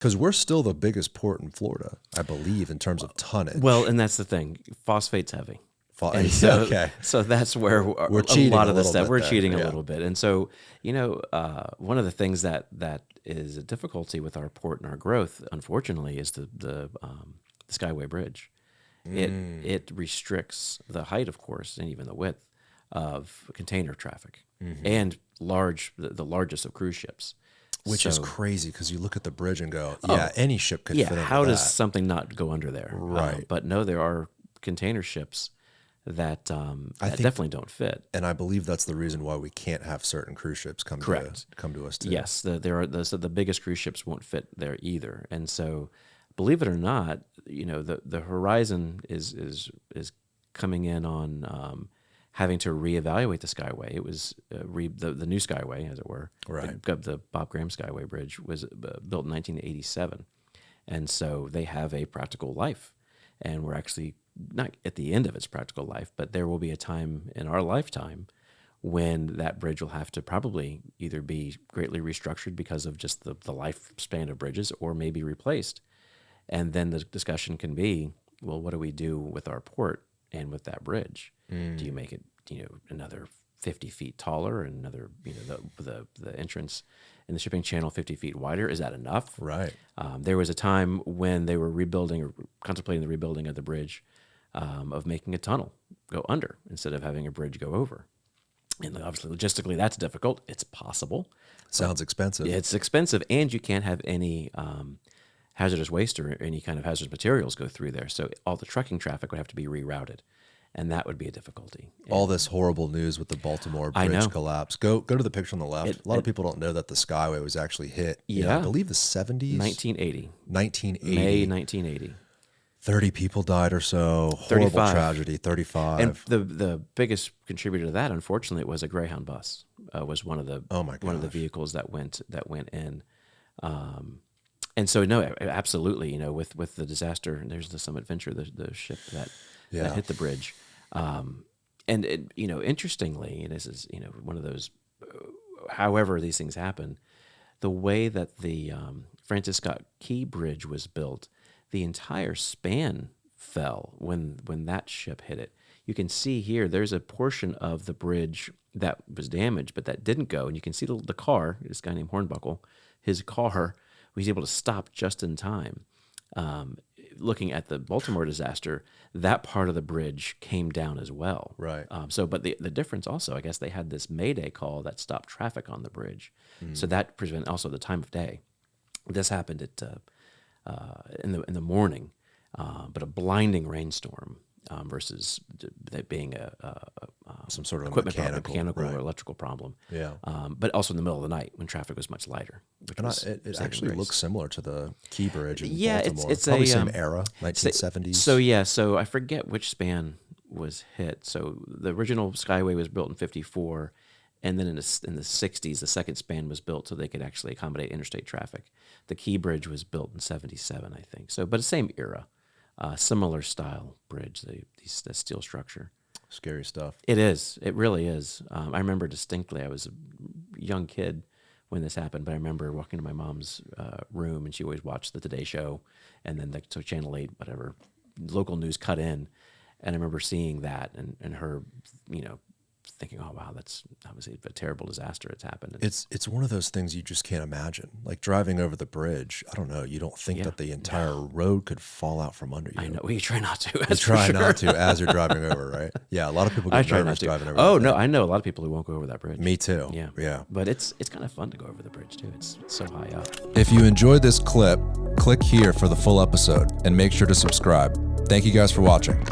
Because we're still the biggest port in Florida, I believe, in terms of tonnage. Well, and that's the thing. Phosphate's heavy. And so, okay. So that's where we're a lot of the stuff. stuff we're cheating a little bit. And so, one of the things that is a difficulty with our port and our growth, unfortunately, is the Skyway Bridge. It restricts the height, of course, and even the width of container traffic and the largest of cruise ships. Which is crazy because you look at the bridge and go, any ship could fit under that. How does something not go under there? Right. But no, there are container ships that definitely don't fit. And I believe that's the reason why we can't have certain cruise ships come to us too. Yes, the biggest cruise ships won't fit there either. And so, believe it or not, the horizon is coming in on having to reevaluate the Skyway. It was the new Skyway, as it were. Right. The Bob Graham Skyway Bridge was built in 1987, and so they have a practical life, and we're actually not at the end of its practical life, but there will be a time in our lifetime when that bridge will have to probably either be greatly restructured because of just the lifespan of bridges, or maybe replaced. And then the discussion can be, well, what do we do with our port and with that bridge? Do you make it, another 50 feet taller, and another, the entrance in the shipping channel 50 feet wider? Is that enough? Right. There was a time when they were rebuilding or contemplating the rebuilding of the bridge, of making a tunnel go under instead of having a bridge go over. And obviously, logistically, that's difficult. It's possible. Sounds expensive. It's expensive, and you can't have any hazardous waste or any kind of hazardous materials go through there. So all the trucking traffic would have to be rerouted, and that would be a difficulty. All this horrible news with the Baltimore bridge collapse. Go to the picture on the left. A lot of people don't know that the Skyway was actually hit. Yeah. I believe the 70s. 1980. May 1980. 30 people died or so. Horrible 35. tragedy. 35. And the biggest contributor to that, unfortunately, was a Greyhound bus. Was one of the one of the vehicles that went in. And so no, absolutely. With the disaster, and there's the Summit Venture, the ship that hit the bridge. And it, interestingly, and this is one of those. However, these things happen. The way that the Francis Scott Key Bridge was built, the entire span fell when that ship hit it. You can see here, there's a portion of the bridge that was damaged, but that didn't go. And you can see the car, this guy named Hornbuckle, his car was able to stop just in time. Looking at the Baltimore disaster, that part of the bridge came down as well. Right. But the difference also, I guess they had this Mayday call that stopped traffic on the bridge. So that prevented also the time of day. This happened at in the morning, but a blinding rainstorm versus that being some sort of equipment mechanical or electrical problem. Yeah. But also in the middle of the night when traffic was much lighter. And it actually looks similar to the Key Bridge in Baltimore. It's probably same era, 1970s. So I forget which span was hit. So the original Skyway was built in 54. And then in the 60s, the second span was built so they could actually accommodate interstate traffic. The Key Bridge was built in 77, I think. So, but the same era, similar style bridge, the steel structure. Scary stuff. It is. It really is. I remember distinctly, I was a young kid when this happened, but I remember walking to my mom's room, and she always watched the Today Show, and then so Channel 8, whatever, local news cut in. And I remember seeing that and her, thinking, oh wow, that's obviously a terrible disaster that's happened. It's one of those things you just can't imagine. Like driving over the bridge, I don't know, you don't think that the entire road could fall out from under you. I know. Well, you try not to. You try not to as you're driving over, right? Yeah, a lot of people get nervous driving over. Oh no, I know a lot of people who won't go over that bridge. Me too. Yeah. But it's kind of fun to go over the bridge too. It's so high up. If you enjoyed this clip, click here for the full episode and make sure to subscribe. Thank you guys for watching.